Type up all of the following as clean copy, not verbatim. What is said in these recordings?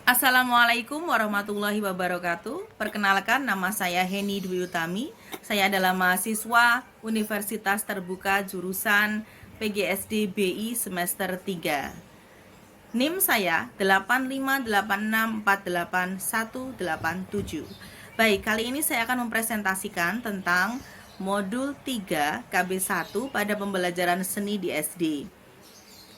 Assalamualaikum warahmatullahi wabarakatuh. Perkenalkan, nama saya Heni Dwi Utami. Saya adalah mahasiswa Universitas Terbuka jurusan PGSD BI semester 3. NIM saya 858648187. Baik, kali ini saya akan mempresentasikan tentang modul 3 KB1 pada pembelajaran seni di SD.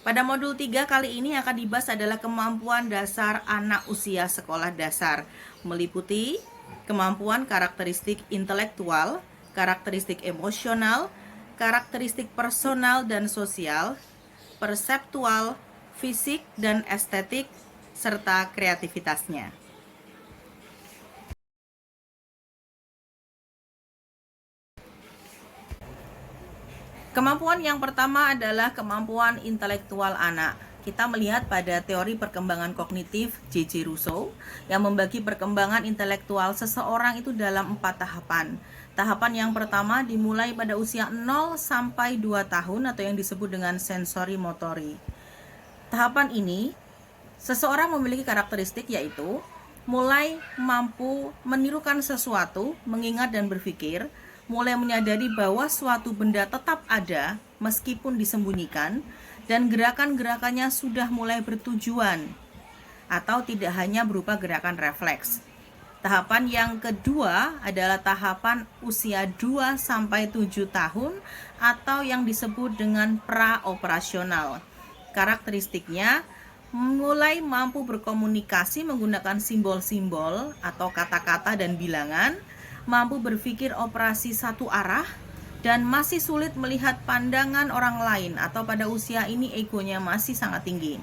Pada modul 3 kali ini akan dibahas adalah kemampuan dasar anak usia sekolah dasar, meliputi kemampuan karakteristik intelektual, karakteristik emosional, karakteristik personal dan sosial, perseptual, fisik dan estetik, serta kreativitasnya. Kemampuan yang pertama adalah kemampuan intelektual anak. Kita melihat pada teori perkembangan kognitif J.J. Rousseau yang membagi perkembangan intelektual seseorang itu dalam 4 tahapan. Tahapan yang pertama dimulai pada usia 0 sampai 2 tahun atau yang disebut dengan sensori motori. Tahapan ini, seseorang memiliki karakteristik yaitu mulai mampu menirukan sesuatu, mengingat dan berpikir, mulai menyadari bahwa suatu benda tetap ada meskipun disembunyikan, dan gerakan-gerakannya sudah mulai bertujuan atau tidak hanya berupa gerakan refleks. Tahapan yang kedua adalah tahapan usia 2 sampai 7 tahun atau yang disebut dengan pra-operasional. Karakteristiknya mulai mampu berkomunikasi menggunakan simbol-simbol atau kata-kata dan bilangan, mampu berpikir operasi satu arah, dan masih sulit melihat pandangan orang lain atau pada usia ini egonya masih sangat tinggi.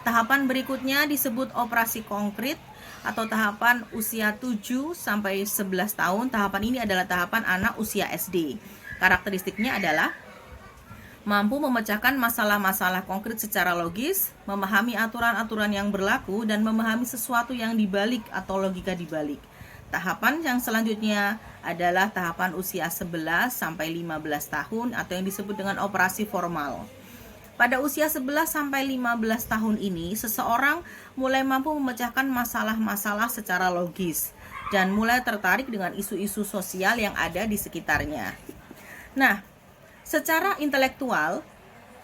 Tahapan berikutnya disebut operasi konkret atau tahapan usia 7 sampai 11 tahun. Tahapan ini adalah tahapan anak usia SD. Karakteristiknya adalah mampu memecahkan masalah-masalah konkret secara logis, memahami aturan-aturan yang berlaku, dan memahami sesuatu yang dibalik atau logika dibalik. Tahapan yang selanjutnya adalah tahapan usia 11 sampai 15 tahun atau yang disebut dengan operasi formal. Pada usia 11 sampai 15 tahun ini, seseorang mulai mampu memecahkan masalah-masalah secara logis dan mulai tertarik dengan isu-isu sosial yang ada di sekitarnya. Nah, secara intelektual,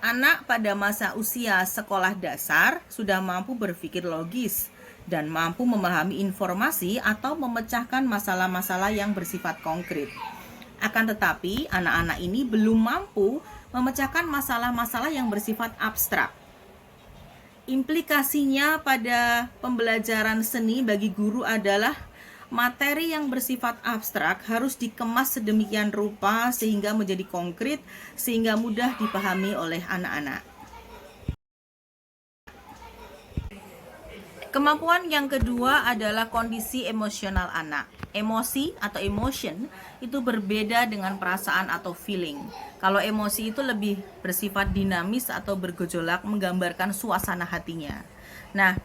anak pada masa usia sekolah dasar sudah mampu berpikir logis dan mampu memahami informasi atau memecahkan masalah-masalah yang bersifat konkret. Akan tetapi, anak-anak ini belum mampu memecahkan masalah-masalah yang bersifat abstrak. Implikasinya pada pembelajaran seni bagi guru adalah materi yang bersifat abstrak harus dikemas sedemikian rupa sehingga menjadi konkret, sehingga mudah dipahami oleh anak-anak. Kemampuan yang kedua adalah kondisi emosional anak. Emosi atau emotion itu berbeda dengan perasaan atau feeling. Kalau emosi itu lebih bersifat dinamis atau bergejolak, menggambarkan suasana hatinya. Nah,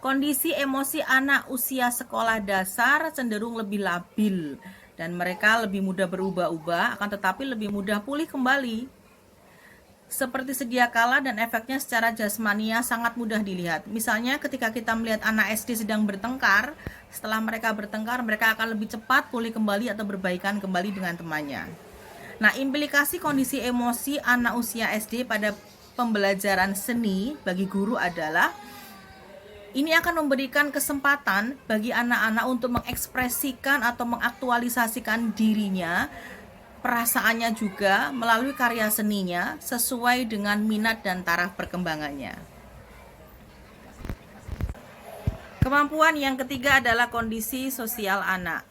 kondisi emosi anak usia sekolah dasar cenderung lebih labil dan mereka lebih mudah berubah-ubah, akan tetapi lebih mudah pulih kembali seperti sedia kala, dan efeknya secara jasmania sangat mudah dilihat. Misalnya ketika kita melihat anak SD sedang bertengkar, setelah mereka bertengkar, mereka akan lebih cepat pulih kembali atau berbaikan kembali dengan temannya. Nah, implikasi kondisi emosi anak usia SD pada pembelajaran seni bagi guru adalah ini akan memberikan kesempatan bagi anak-anak untuk mengekspresikan atau mengaktualisasikan dirinya, perasaannya juga melalui karya seninya sesuai dengan minat dan taraf perkembangannya. Kemampuan yang ketiga adalah kondisi sosial anak.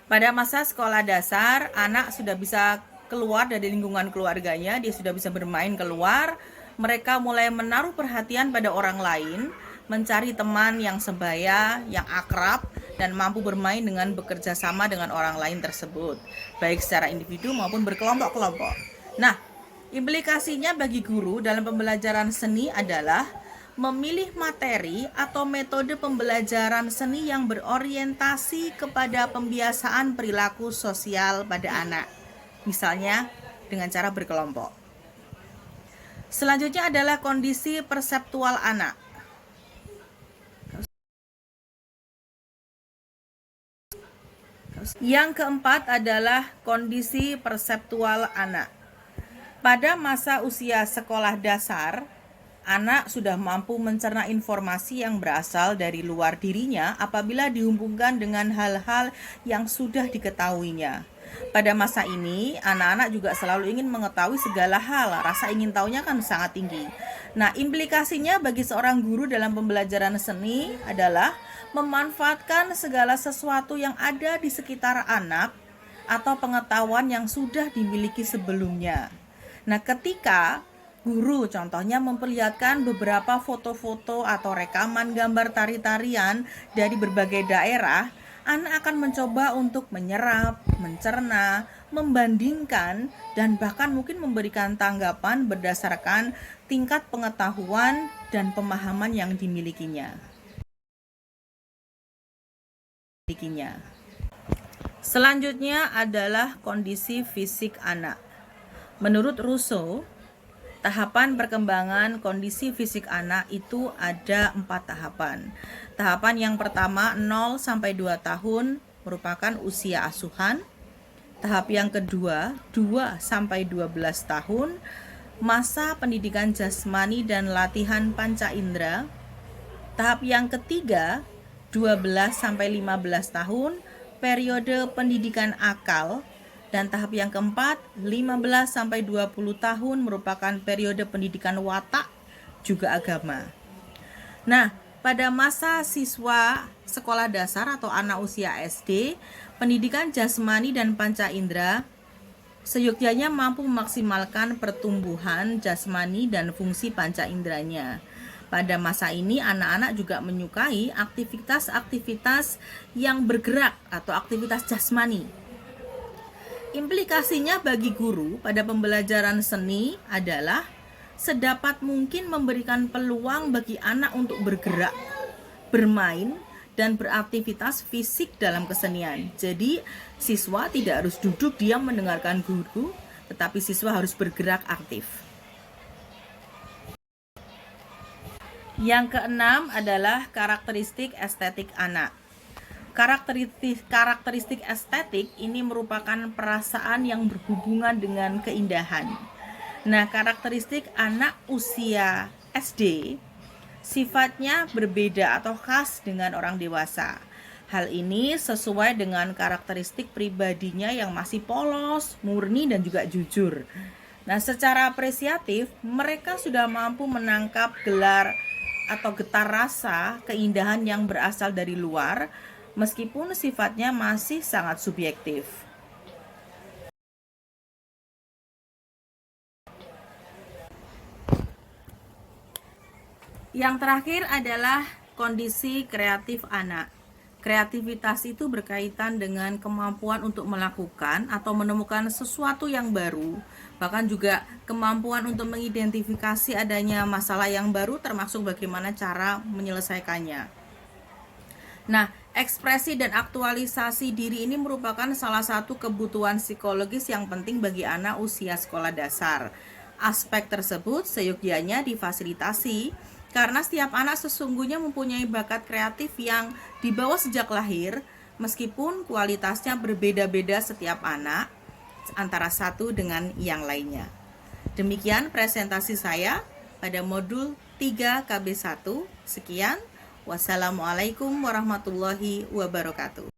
Pada masa sekolah dasar, anak sudah bisa keluar dari lingkungan keluarganya, dia sudah bisa bermain keluar, mereka mulai menaruh perhatian pada orang lain, mencari teman yang sebaya, yang akrab, dan mampu bermain dengan bekerja sama dengan orang lain tersebut, baik secara individu maupun berkelompok-kelompok. Nah, implikasinya bagi guru dalam pembelajaran seni adalah memilih materi atau metode pembelajaran seni yang berorientasi kepada pembiasaan perilaku sosial pada anak, misalnya dengan cara berkelompok. Selanjutnya adalah kondisi perseptual anak. Yang keempat adalah kondisi perseptual anak. Pada masa usia sekolah dasar, anak sudah mampu mencerna informasi yang berasal dari luar dirinya apabila dihubungkan dengan hal-hal yang sudah diketahuinya. Pada masa ini, anak-anak juga selalu ingin mengetahui segala hal. Rasa ingin tahunya kan sangat tinggi. Nah, implikasinya bagi seorang guru dalam pembelajaran seni adalah memanfaatkan segala sesuatu yang ada di sekitar anak atau pengetahuan yang sudah dimiliki sebelumnya. Nah, ketika guru contohnya memperlihatkan beberapa foto-foto atau rekaman gambar tari-tarian dari berbagai daerah, anak akan mencoba untuk menyerap, mencerna, membandingkan, dan bahkan mungkin memberikan tanggapan berdasarkan tingkat pengetahuan dan pemahaman yang dimilikinya. Selanjutnya adalah kondisi fisik anak. Menurut Rousseau, tahapan perkembangan kondisi fisik anak itu ada 4 tahapan. Tahapan yang pertama 0 sampai 2 tahun merupakan usia asuhan. Tahap yang kedua 2 sampai 12 tahun masa pendidikan jasmani dan latihan panca indera. Tahap yang ketiga 12 sampai 15 tahun periode pendidikan akal. Dan tahap yang keempat, 15 sampai 20 tahun merupakan periode pendidikan watak juga agama. Nah, pada masa siswa sekolah dasar atau anak usia SD, pendidikan jasmani dan panca indera seyogyanya mampu memaksimalkan pertumbuhan jasmani dan fungsi panca inderanya. Pada masa ini, anak-anak juga menyukai aktivitas-aktivitas yang bergerak atau aktivitas jasmani. Implikasinya bagi guru pada pembelajaran seni adalah sedapat mungkin memberikan peluang bagi anak untuk bergerak, bermain, dan beraktivitas fisik dalam kesenian. Jadi, siswa tidak harus duduk diam mendengarkan guru, tetapi siswa harus bergerak aktif. Yang keenam adalah karakteristik estetik anak. Karakteristik estetik ini merupakan perasaan yang berhubungan dengan keindahan. Nah, karakteristik anak usia SD sifatnya berbeda atau khas dengan orang dewasa. Hal ini sesuai dengan karakteristik pribadinya yang masih polos, murni, dan juga jujur. Nah, secara apresiatif, mereka sudah mampu menangkap gelar atau getar rasa keindahan yang berasal dari luar, meskipun sifatnya masih sangat subjektif. Yang terakhir adalah kondisi kreatif anak. Kreativitas itu berkaitan dengan kemampuan untuk melakukan atau menemukan sesuatu yang baru, bahkan juga kemampuan untuk mengidentifikasi adanya masalah yang baru, termasuk bagaimana cara menyelesaikannya. Nah, ekspresi dan aktualisasi diri ini merupakan salah satu kebutuhan psikologis yang penting bagi anak usia sekolah dasar. Aspek tersebut seyogyanya difasilitasi karena setiap anak sesungguhnya mempunyai bakat kreatif yang dibawa sejak lahir, meskipun kualitasnya berbeda-beda setiap anak antara satu dengan yang lainnya. Demikian presentasi saya pada modul 3 KB1. Sekian. Wassalamualaikum warahmatullahi wabarakatuh.